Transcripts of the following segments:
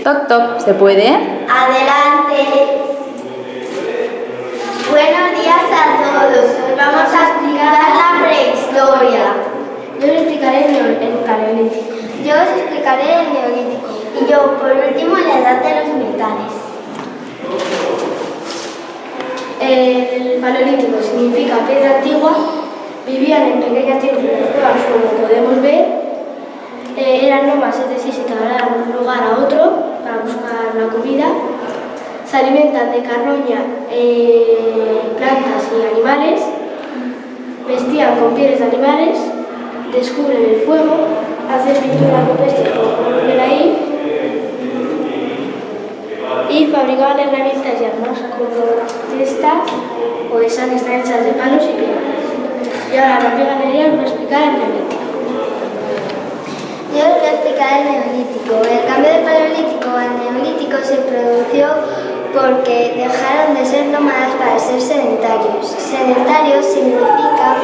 Toc, toc, ¿se puede? Adelante. Buenos días a todos. Hoy vamos a explicar la prehistoria. Yo os explicaré el paleolítico. Yo os explicaré el neolítico. Y yo, por último, la edad de los metales. El paleolítico significa piedra antigua. Vivían en pequeñas tribus en las cuevas, como podemos ver. Eran nómadas, es decir, se trasladaban de un lugar a otro para buscar la comida. Se alimentan de carroña, plantas y animales. Vestían con pieles de animales. Descubren el fuego. Hacen pinturas rupestres, como podemos ver ahí. Y fabricaban herramientas y armas como estas o esas que están hechas de palos y piedras. Y ahora la galería os voy a explicar el neolítico. Yo os voy a explicar el neolítico. El cambio del paleolítico al neolítico se produjo porque dejaron de ser nómadas para ser sedentarios. Sedentarios significa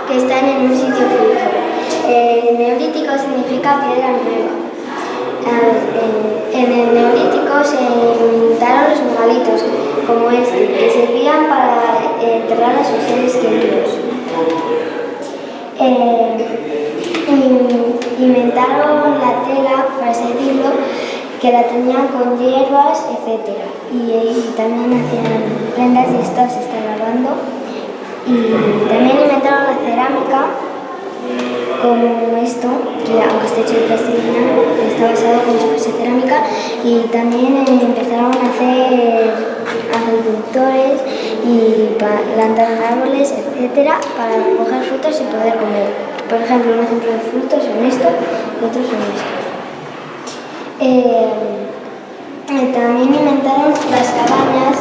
que están en un sitio fijo. Neolítico significa piedra nueva. En el neolítico se inventaron los megalitos, como este, que servían para enterrar a sus seres queridos. Inventaron la tela, por así decirlo, que la tenían con hierbas, etc. Y también hacían prendas y esto se está lavando. Y también inventaron la cerámica, como esto, que aunque esté hecho de plastilina, está basado como si fuese cerámica. Y también empezaron a hacer agricultores y plantaron árboles, etc., para recoger frutos y poder comer. Por ejemplo, un ejemplo de frutos son estos y otros son estos. También inventaron las cabañas,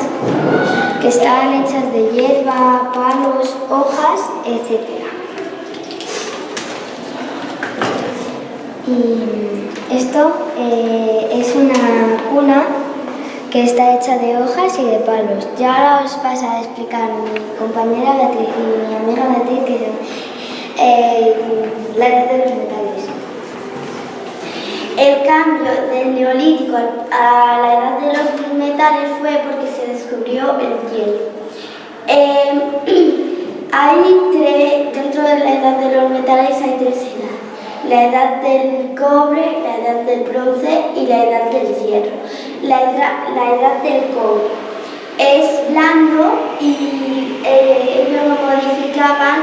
que estaban hechas de hierba, palos, hojas, etc. Y esto es una cuna que está hecha de hojas y de palos. Ya ahora os pasa a explicar mi compañera Beatriz y mi amiga Beatriz, que son la edad de los metales. El cambio del neolítico a la edad de los metales fue porque se descubrió el hielo. Dentro de la edad de los metales hay tres edades: la edad del cobre, la edad del bronce y la edad del hierro. La edad del cobre es blando y ellos lo modificaban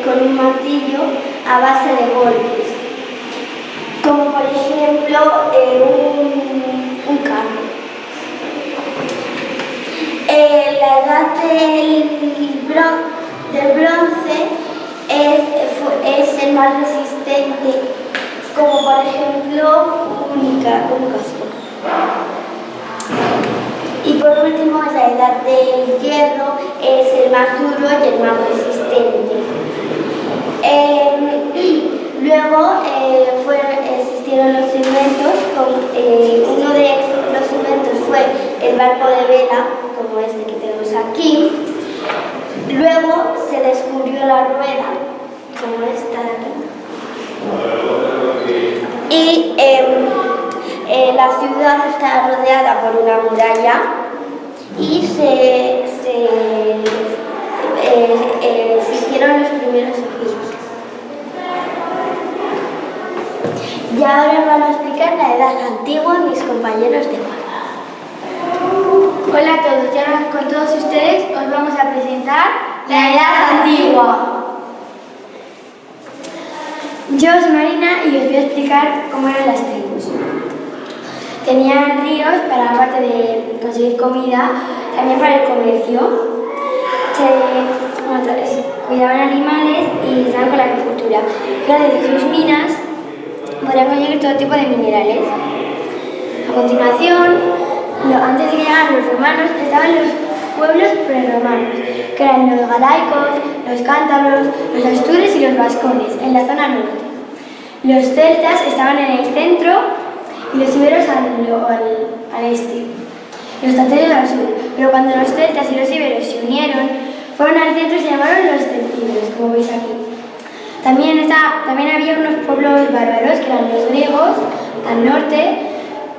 con un martillo a base de golpes, como por ejemplo un carro. La edad del bronce es el más resistente, como por ejemplo un casco. Y por último, la edad del hierro es el más duro y el más resistente. Luego existieron los inventos. Uno de los inventos fue el barco de vela, como este que tenemos aquí. Luego se descubrió la rueda, como esta de aquí. Y la ciudad está rodeada por una muralla y existieron los primeros egipcios. Y ahora van a explicar la edad antigua mis compañeros de cuarto. Hola a todos, y ahora con todos ustedes os vamos a presentar la edad antigua. Yo soy Marina y os voy a explicar cómo eran las tribus. Tenían ríos para, aparte de conseguir comida, también para el comercio. Cuidaban animales y estaban con la agricultura. Gracias a sus minas podían conseguir todo tipo de minerales. A continuación, antes de que llegaran los romanos, estaban los pueblos prerromanos, que eran los galaicos, los cántabros, los astures y los vascones, en la zona norte. Los celtas estaban en el centro y los iberos al este, los tateros al sur. Pero cuando los celtas y los iberos se unieron, fueron al centro y se llamaron los celtibers, como veis aquí. También había unos pueblos bárbaros, que eran los griegos, al norte,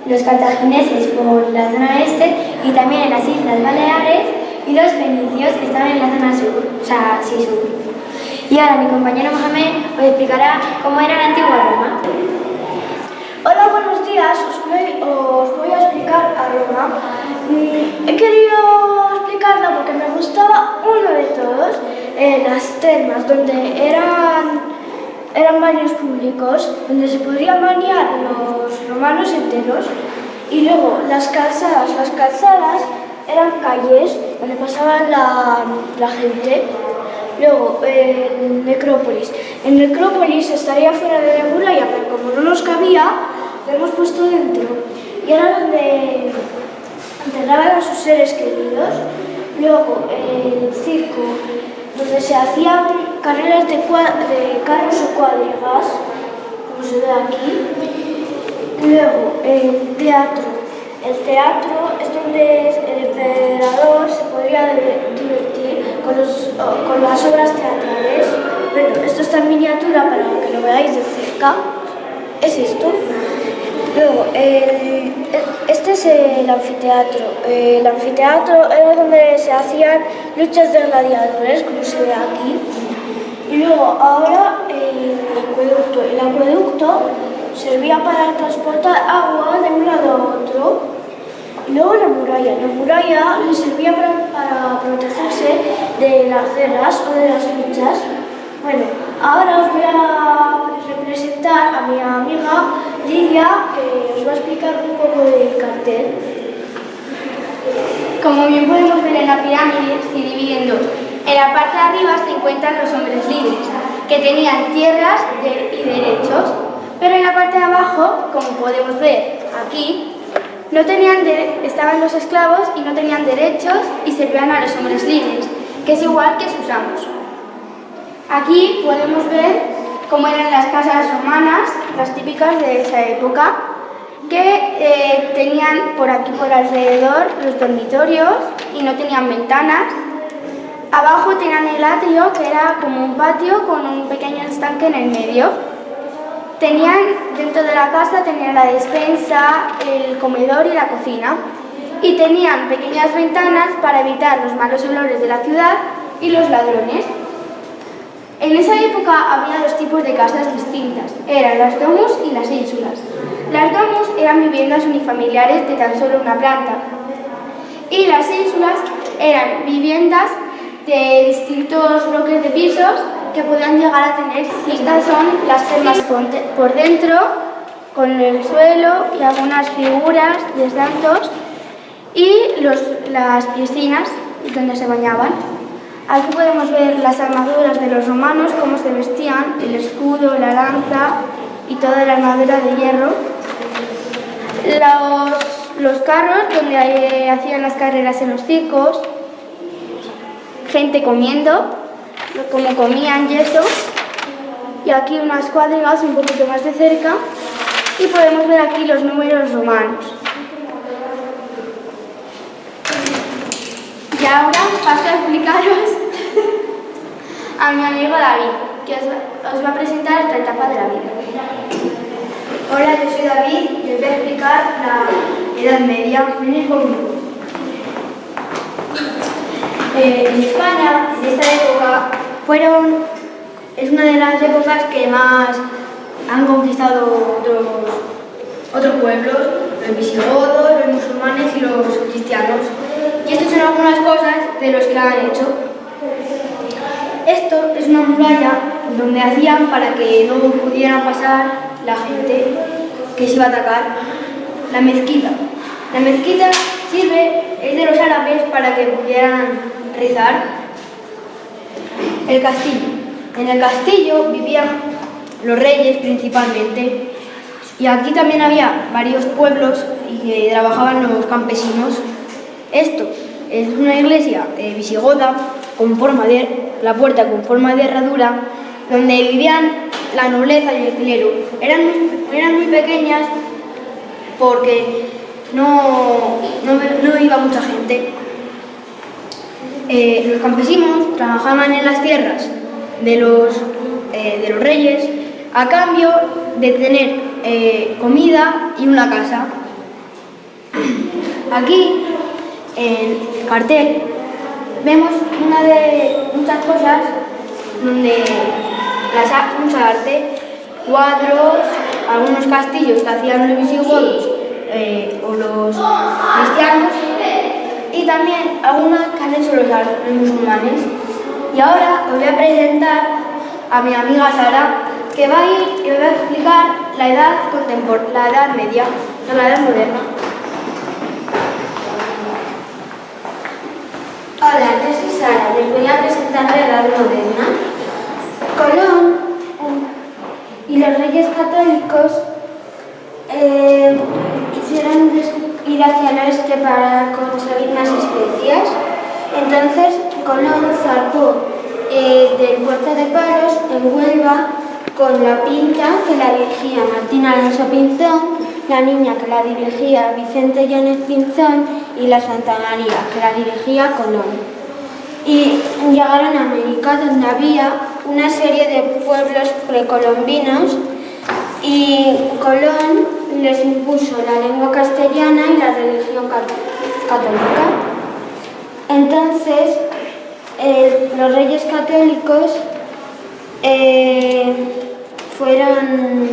los cartagineses por la zona este y también en las Islas Baleares y los fenicios que estaban en la zona sur, o sea, sí, sur. Y ahora mi compañero Mohamed os explicará cómo era la antigua Roma. Hola, buenos días. Os voy a explicar a Roma. He querido explicarla porque me gustaba uno de todos, las termas, donde eran baños públicos, donde se podían bañar los romanos enteros. Y luego las calzadas eran calles donde pasaba la gente. Luego, el Necrópolis. El Necrópolis estaría fuera de la muralla, pero como no nos cabía, lo hemos puesto dentro. Y era donde enterraban a sus seres queridos. Luego, el circo, donde se hacían carreras de carros o cuadrigas, como se ve aquí. Luego, el teatro. El teatro es donde el emperador se podría divertir con las obras teatrales. Bueno, esto está en miniatura para que lo veáis de cerca. Es esto. Luego, este es el anfiteatro. El anfiteatro era donde se hacían luchas de gladiadores, como se ve aquí. Y luego, ahora, el acueducto. El acueducto servía para transportar agua de un lado a otro. Y luego la muralla. La muralla le servía para protegerse de las guerras o de las luchas. Bueno, ahora os voy a representar a mi amiga Lidia, que os va a explicar un poco del cartel. Como bien podemos ver en la pirámide, se divide en dos. En la parte de arriba se encuentran los hombres libres, que tenían tierras y derechos. Pero en la parte de abajo, como podemos ver aquí, estaban los esclavos y no tenían derechos y servían a los hombres libres, que es igual que sus amos. Aquí podemos ver cómo eran las casas romanas, las típicas de esa época, que tenían por aquí por alrededor los dormitorios y no tenían ventanas. Abajo tenían el atrio, que era como un patio con un pequeño estanque en el medio. Dentro de la casa tenían la despensa, el comedor y la cocina. Y tenían pequeñas ventanas para evitar los malos olores de la ciudad y los ladrones. En esa época había dos tipos de casas distintas. Eran las domus y las ínsulas. Las domus eran viviendas unifamiliares de tan solo una planta. Y las ínsulas eran viviendas de distintos bloques de pisos que podían llegar a tener. Estas son las termas por dentro, con el suelo y algunas figuras de santos y las piscinas donde se bañaban. Aquí podemos ver las armaduras de los romanos, cómo se vestían, el escudo, la lanza y toda la armadura de hierro. Los carros donde hacían las carreras en los circos, gente comiendo, como comían y eso, y aquí unas cuadrigas un poquito más de cerca y podemos ver aquí los números romanos. Y ahora paso a explicaros a mi amigo David, que os va a presentar otra etapa de la vida. Hola, yo soy David y os voy a explicar la Edad Media. Venid conmigo. En España, en esta época, es una de las épocas que más han conquistado otros pueblos, los visigodos, los musulmanes y los cristianos. Y estas son algunas cosas de los que han hecho. Esto es una muralla donde hacían para que no pudiera pasar la gente que se iba a atacar. La mezquita. La mezquita es de los árabes para que pudieran rezar. El castillo. En el castillo vivían los reyes principalmente, y aquí también había varios pueblos y que trabajaban los campesinos. Esto es una iglesia visigoda la puerta con forma de herradura, donde vivían la nobleza y el clero. Eran muy pequeñas porque no iba mucha gente. Los campesinos trabajaban en las tierras de los reyes a cambio de tener comida y una casa. Aquí, en el cartel, vemos una de muchas cosas donde mucha arte, cuadros, algunos castillos que hacían los visigodos o los cristianos y también algunas que han hecho los musulmanes. Y ahora os voy a presentar a mi amiga Sara, que va a ir y os va a explicar la edad media, no la edad moderna. Hola, yo soy Sara, les voy a presentar la Edad Moderna. Colón y los reyes católicos quisieron ir hacia el oeste para conseguir más especias. Entonces Colón zarpó del puerto de Palos en Huelva con la pinta que la dirigía Martín Alonso Pinzón, la niña que la dirigía Vicente Llanes Pinzón y la Santa María que la dirigía Colón. Y llegaron a América, donde había una serie de pueblos precolombinos y Colón les impuso la lengua castellana y la religión católica. Entonces, los reyes católicos fueron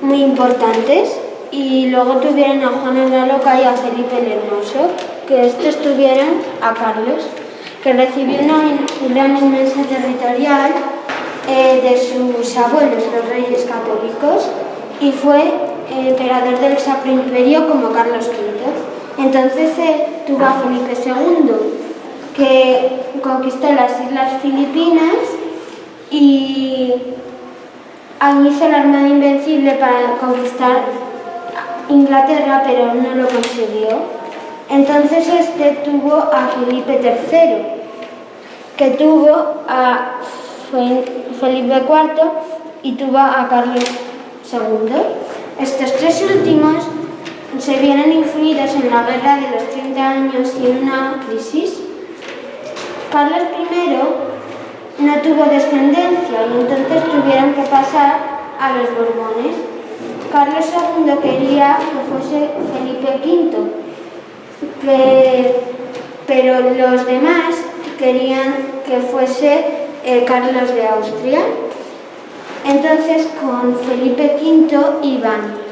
muy importantes y luego tuvieron a Juana la Loca y a Felipe el Hermoso, que estos tuvieron a Carlos, que recibió una gran inmensa territorial de sus abuelos, los reyes católicos, y fue emperador del Sacro Imperio como Carlos V. Entonces tuvo a Felipe II, que conquistó las Islas Filipinas y hizo la Armada Invencible para conquistar Inglaterra, pero no lo consiguió. Entonces tuvo a Felipe III, que tuvo a Felipe IV y tuvo a Carlos II. Estos tres últimos se vieron influidos en la guerra de los 30 años y en una crisis. Carlos I no tuvo descendencia y entonces tuvieron que pasar a los Borbones. Carlos II quería que fuese Felipe V, pero los demás querían que fuese Carlos de Austria. Entonces con Felipe V iban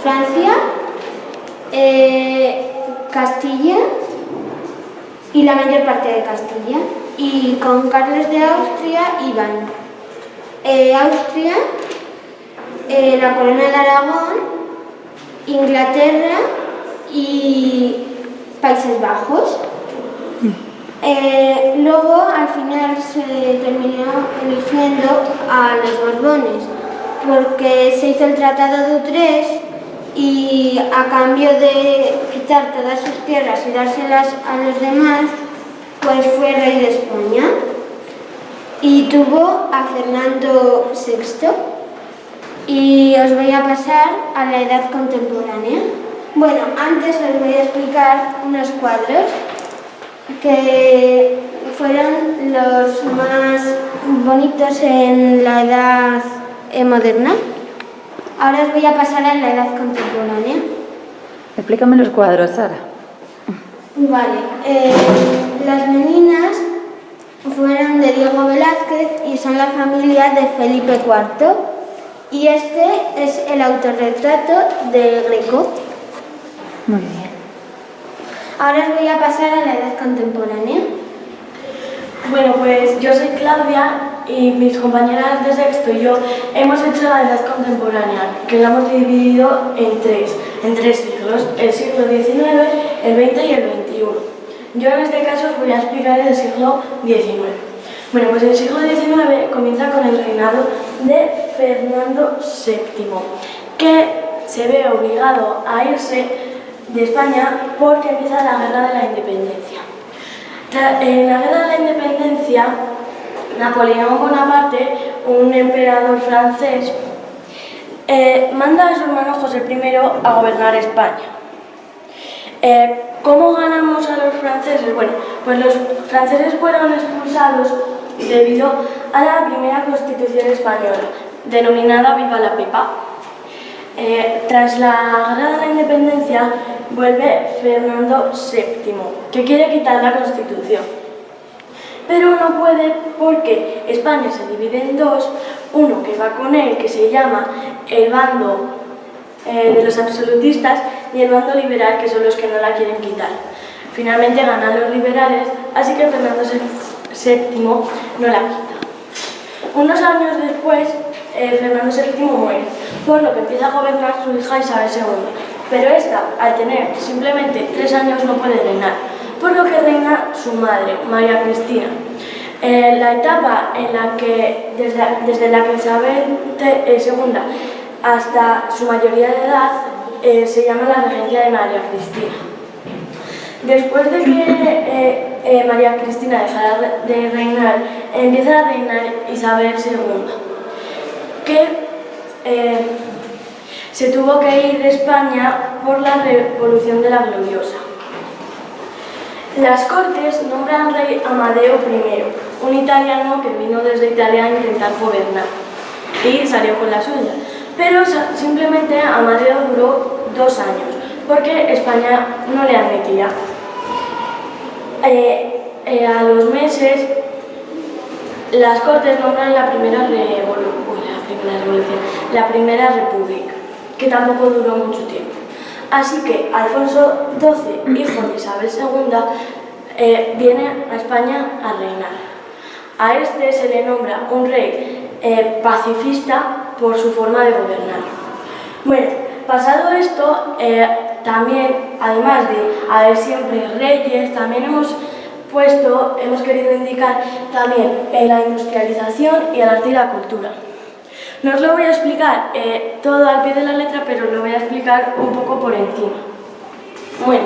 Francia, Castilla y la mayor parte de Castilla. Y con Carlos de Austria iban Austria, la Corona de Aragón, Inglaterra y Países Bajos. Luego, al final, se terminó eligiendo a los Borbones, porque se hizo el Tratado de Utrecht y a cambio de quitar todas sus tierras y dárselas a los demás, pues fue rey de España. Y tuvo a Fernando VI. Y os voy a pasar a la edad contemporánea. Bueno, antes os voy a explicar unos cuadros que fueron los más bonitos en la edad moderna. Ahora os voy a pasar a la edad contemporánea. Explícame los cuadros, Sara. Vale, las meninas fueron de Diego Velázquez y son la familia de Felipe IV. Y este es el autorretrato de Greco. Muy bien. Ahora os voy a pasar a la edad contemporánea. Bueno, pues yo soy Claudia y mis compañeras de sexto y yo hemos hecho la edad contemporánea, que la hemos dividido en tres siglos, el siglo XIX, el XX y el XXI. Yo en este caso os voy a explicar el siglo XIX. Bueno, pues el siglo XIX comienza con el reinado de Fernando VII, que se ve obligado a irse de España porque empieza la Guerra de la Independencia. En la Guerra de la Independencia, Napoleón Bonaparte, un emperador francés, manda a su hermano José I a gobernar España. ¿Cómo ganamos a los franceses? Bueno, pues los franceses fueron expulsados debido a la primera Constitución española, denominada Viva la Pepa. Tras la Guerra de la Independencia vuelve Fernando VII, que quiere quitar la Constitución. Pero no puede porque España se divide en dos, uno que va con él, que se llama el bando de los absolutistas, y el bando liberal, que son los que no la quieren quitar. Finalmente ganan los liberales, así que Fernando VII no la quita. Unos años después, Fernando VII muere, por lo que empieza a gobernar su hija Isabel II. Pero esta, al tener simplemente 3 años, no puede reinar, por lo que reina su madre, María Cristina. La etapa en la que, desde la que Isabel II hasta su mayoría de edad, se llama la regencia de María Cristina. Después de que María Cristina dejara de reinar, empieza a reinar Isabel II, que se tuvo que ir de España por la Revolución de la Gloriosa. Las Cortes nombran rey Amadeo I, un italiano que vino desde Italia a intentar gobernar, y salió con la suya. Pero simplemente Amadeo duró 2 años, porque España no le admitía. A los meses, las Cortes nombran la Primera República, que tampoco duró mucho tiempo. Así que Alfonso XII, hijo de Isabel II, viene a España a reinar. A este se le nombra un rey pacifista por su forma de gobernar. Bueno, pasado esto, también, además de haber siempre reyes, también hemos querido indicar también la industrialización y el arte y la cultura. No os lo voy a explicar todo al pie de la letra, pero lo voy a explicar un poco por encima. Bueno,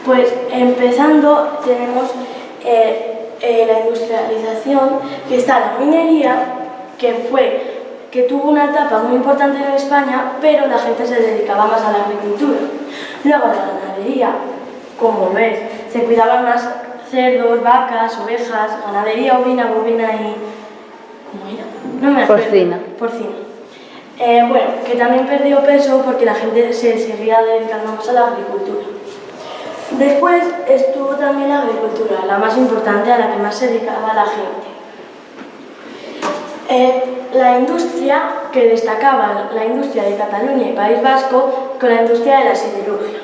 pues empezando tenemos la industrialización, que está la minería, que tuvo una etapa muy importante en España, pero la gente se dedicaba más a la agricultura. Luego la ganadería, como ves, se cuidaban más cerdos, vacas, ovejas, ganadería ovina, bovina y... ¿cómo era? No me acuerdo. Porcina. Bueno, que también perdió peso porque la gente se seguía dedicando más a la agricultura. Después estuvo también la agricultura, la más importante, a la que más se dedicaba la gente. La industria, que destacaba la industria de Cataluña y País Vasco con la industria de la siderurgia.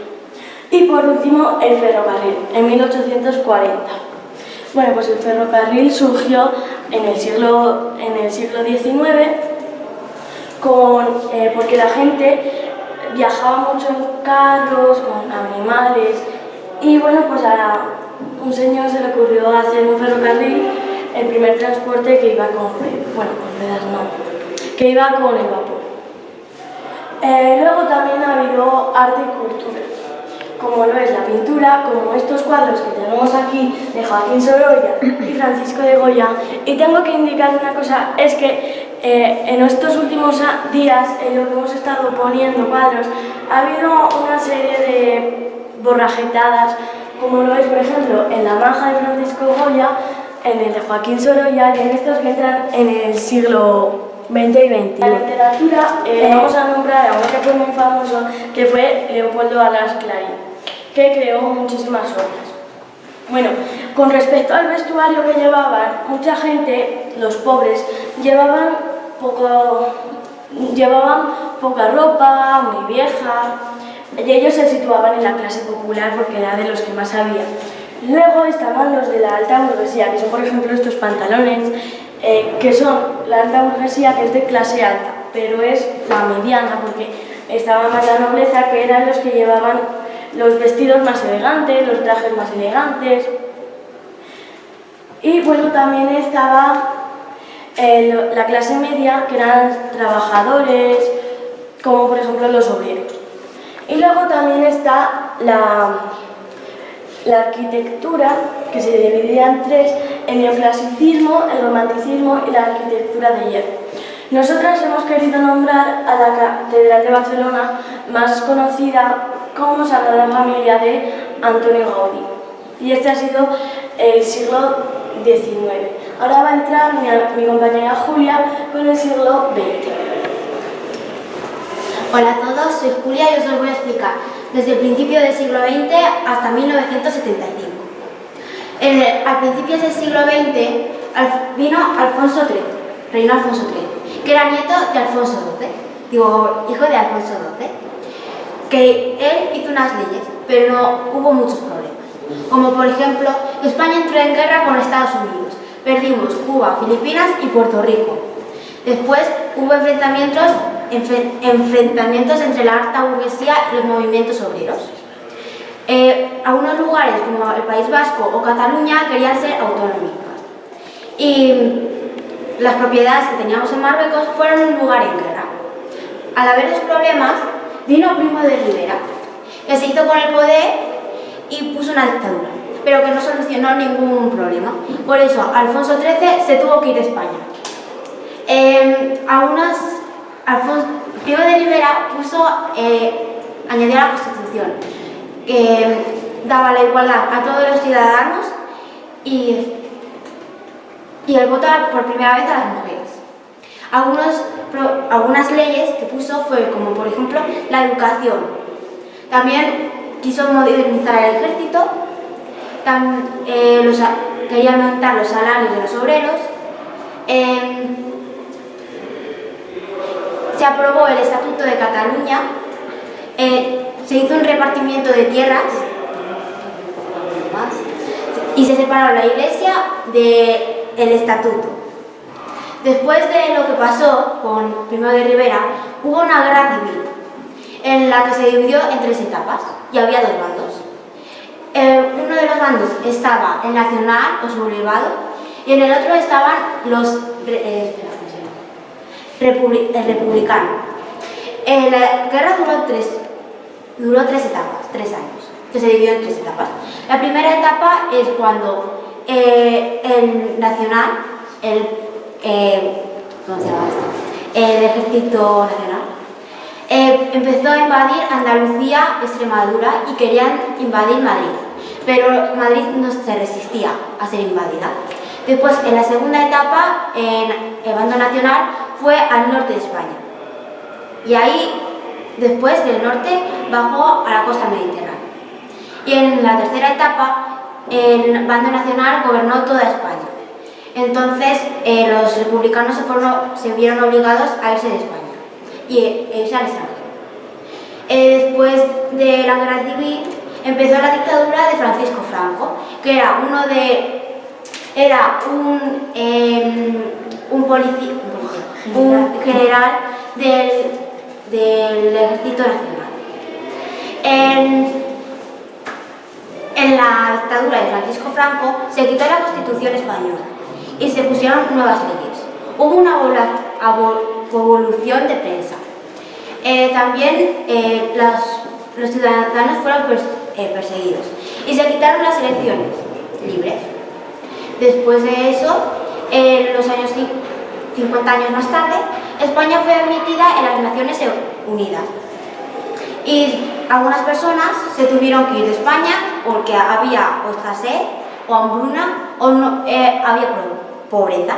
Y por último, el ferrocarril, en 1840. Bueno, pues el ferrocarril surgió en el siglo XIX porque la gente viajaba mucho en carros, con animales, y bueno, pues a un señor se le ocurrió hacer un ferrocarril, el primer transporte que iba con ruedas no, que iba con el vapor. Luego también ha habido arte y cultura, como lo es la pintura, como estos cuadros que tenemos aquí de Joaquín Sorolla y Francisco de Goya. Y tengo que indicar una cosa, es que en estos últimos días, en lo que hemos estado poniendo cuadros, ha habido una serie de borrajetadas, como lo es, por ejemplo, en la Manja de Francisco Goya, en el de Joaquín Sorolla y en estos que entran en el siglo XX y XXI. La literatura, vamos a nombrar a uno que fue muy famoso, que fue Leopoldo Alas Clarín, que creó muchísimas obras. Bueno, con respecto al vestuario que llevaban, mucha gente, los pobres, llevaban poca ropa, muy vieja, y ellos se situaban en la clase popular porque era de los que más había. Luego estaban los de la alta burguesía, que son por ejemplo estos pantalones, que son la alta burguesía, que es de clase alta, pero es la mediana porque estaba más la nobleza, que eran los que llevaban los vestidos más elegantes, los trajes más elegantes. Y bueno, también estaba la clase media, que eran trabajadores, como por ejemplo los obreros. Y luego también está la arquitectura, que se dividía en 3, el neoclasicismo, el romanticismo y la arquitectura de hierro. Nosotras hemos querido nombrar a la Catedral de Barcelona, más conocida como Sagrada Familia de Antonio Gaudí. Y este ha sido el siglo XIX. Ahora va a entrar mi compañera Julia con el siglo XX. Hola a todos, soy Julia y os lo voy a explicar desde el principio del siglo XX hasta 1975. Al principio del siglo XX vino Alfonso XIII, reinó Alfonso XIII, que era nieto de Alfonso XII, hijo de Alfonso XII, que él hizo unas leyes, pero no hubo muchos problemas. Como por ejemplo, España entró en guerra con Estados Unidos, perdimos Cuba, Filipinas y Puerto Rico. Después hubo enfrentamientos entre la alta burguesía y los movimientos obreros. Algunos lugares como el País Vasco o Cataluña querían ser autonómicas y las propiedades que teníamos en Marruecos fueron un lugar en guerra. Al haber esos problemas, vino Primo de Rivera, que se hizo con el poder y puso una dictadura, pero que no solucionó ningún problema. Por eso Alfonso XIII se tuvo que ir de España. Primo de Rivera añadió a la Constitución que daba la igualdad a todos los ciudadanos y el voto por primera vez a las mujeres. Algunas leyes que puso fue como por ejemplo la educación. También quiso modernizar el ejército, quería aumentar los salarios de los obreros. Se aprobó el Estatuto de Cataluña, se hizo un repartimiento de tierras y se separó la Iglesia del Estatuto. Después de lo que pasó con Primo de Rivera, hubo una guerra civil en la que se dividió en 3 etapas y había 2 bandos. Uno de los bandos estaba el nacional o sublevado y en el otro estaban los republicanos. La guerra duró 3 etapas, 3 años, que se dividió en 3 etapas. La primera etapa es cuando el nacional, ¿cómo se llama esto? El ejército nacional empezó a invadir Andalucía, Extremadura y querían invadir Madrid, pero Madrid no se resistía a ser invadida. Después, en la segunda etapa, el bando nacional fue al norte de España y ahí, después del norte, bajó a la costa mediterránea. Y en la tercera etapa, el bando nacional gobernó toda España. Entonces, los republicanos se vieron obligados a irse de España y irse al extranjero. Después de la guerra civil, empezó la dictadura de Francisco Franco, que era un general del Ejército Nacional. En la dictadura de Francisco Franco se quitó la Constitución española y se pusieron nuevas leyes. Hubo una evolución de prensa. También los ciudadanos fueron perseguidos y se quitaron las elecciones libres. Después de eso, los años 50 años más tarde, España fue admitida en las Naciones Unidas. Y algunas personas se tuvieron que ir de España porque había o escasez, o hambruna, o no, había pobreza.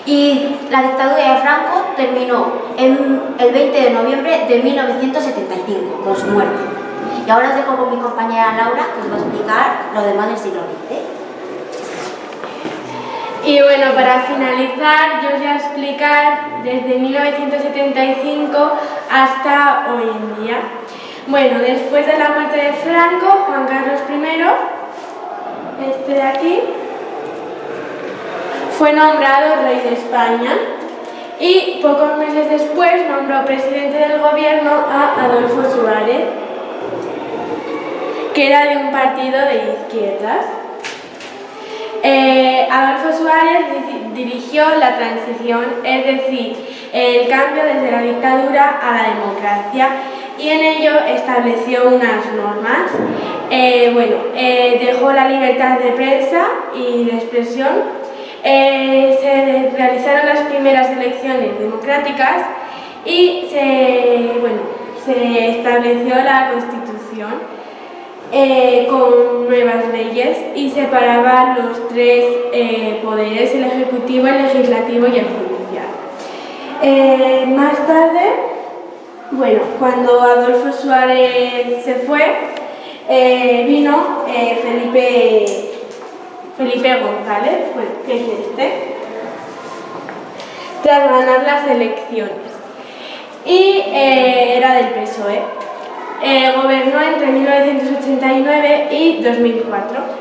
Y la dictadura de Franco terminó el 20 de noviembre de 1975, con su muerte. Y ahora os dejo con mi compañera Laura, que os va a explicar lo demás del siglo XX. Y bueno, para finalizar, yo os voy a explicar desde 1975 hasta hoy en día. Bueno, después de la muerte de Franco, Juan Carlos I, este de aquí, fue nombrado rey de España y pocos meses después nombró presidente del gobierno a Adolfo Suárez, que era de un partido de izquierdas. Adolfo Suárez dirigió la transición, es decir, el cambio desde la dictadura a la democracia, y en ello estableció unas normas. Dejó la libertad de prensa y de expresión. Se realizaron las primeras elecciones democráticas y se estableció la Constitución con nuevas leyes y separaba los 3 poderes, el ejecutivo, el legislativo y el judicial. Más tarde Bueno, cuando Adolfo Suárez se fue, vino Felipe González, bueno, que es este, tras ganar las elecciones. Y era del PSOE. Gobernó entre 1989 y 2004.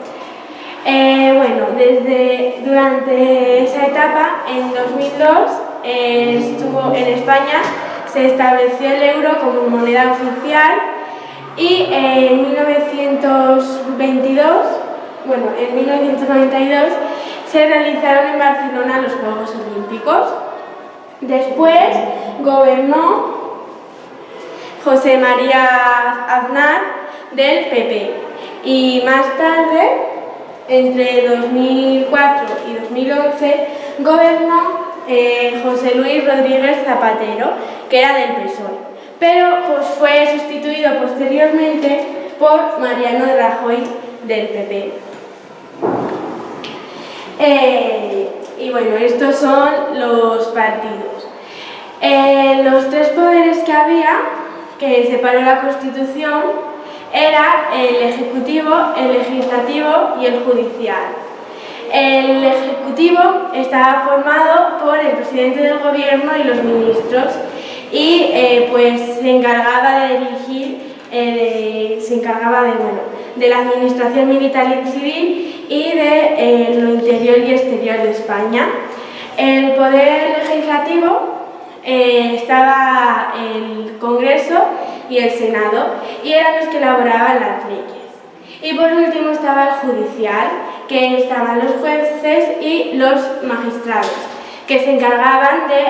Durante esa etapa, en 2002, en España se estableció el euro como moneda oficial y en 1992 se realizaron en Barcelona los Juegos Olímpicos. Después gobernó José María Aznar del PP y más tarde, entre 2004 y 2011, gobernó José Luis Rodríguez Zapatero, que era del PSOE, pero pues, fue sustituido posteriormente por Mariano Rajoy del PP. Y bueno, estos son los partidos. Los tres poderes que había, que separó la Constitución, eran el Ejecutivo, el Legislativo y el Judicial. El Ejecutivo estaba formado por el presidente del Gobierno y los ministros y pues se encargaba de dirigir, de la administración militar y civil y de lo interior y exterior de España. El poder legislativo estaba el Congreso y el Senado y eran los que elaboraban las leyes. Y por último estaba el judicial, que estaban los jueces y los magistrados, que se encargaban de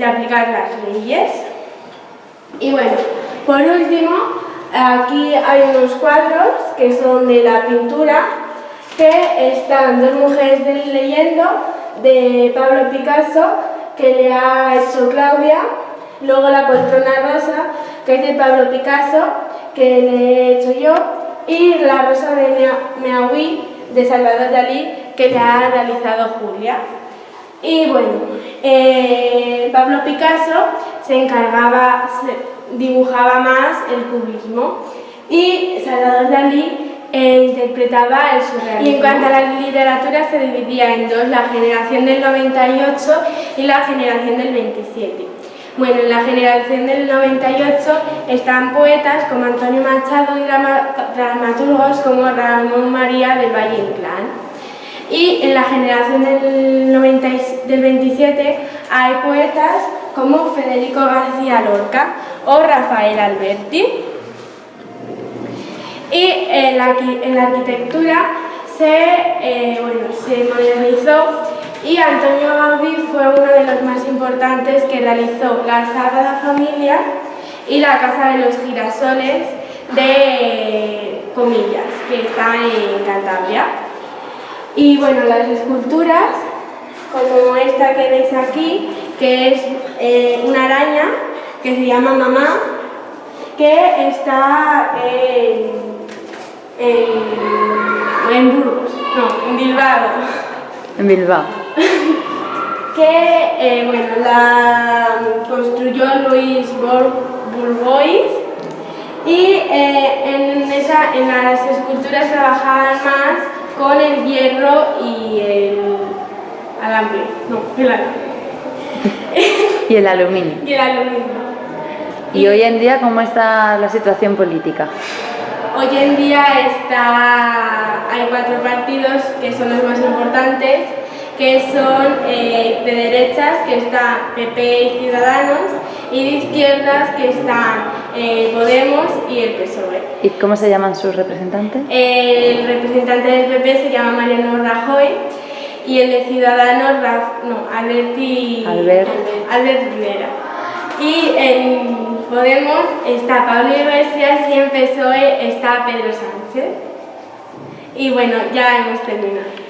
aplicar las leyes. Y bueno, por último, aquí hay unos cuadros que son de la pintura, que están dos mujeres leyendo, de Pablo Picasso, que le ha hecho Claudia, luego la poltrona rosa, que es de Pablo Picasso, que le he hecho yo, y la rosa de Meahui, de Salvador Dalí, que le ha realizado Julia. Y bueno, Pablo Picasso dibujaba más el cubismo y Salvador Dalí interpretaba el surrealismo. Y en cuanto a la literatura se dividía en dos, la generación del 98 y la generación del 27. Bueno, en la generación del 98 están poetas como Antonio Machado y dramaturgos como Ramón María del Valle Inclán. Y en la generación del 27 hay poetas como Federico García Lorca o Rafael Alberti. Y en la arquitectura se modernizó y Antonio Gaudí fue uno de los más importantes, que realizó la Sagrada Familia y la Casa de los Girasoles de Comillas, que está en Cantabria. Y bueno, las esculturas, como esta que veis aquí, que es una araña que se llama Mamá, que está en Burgos, no, en Bilbao. En Bilbao. Que la construyó Luis Bourbois y en las esculturas trabajaban más con el hierro y el alambre. Y el aluminio. Y el aluminio. ¿Y hoy en día cómo está la situación política? Hoy en día hay cuatro partidos que son los más importantes, que son de derechas, que están PP y Ciudadanos, y de izquierdas, que están Podemos y el PSOE. ¿Y cómo se llaman sus representantes? El representante del PP se llama Mariano Rajoy y el de Ciudadanos, Albert Rivera. Y en Podemos está Pablo Iglesias y en PSOE está Pedro Sánchez. Y bueno, ya hemos terminado.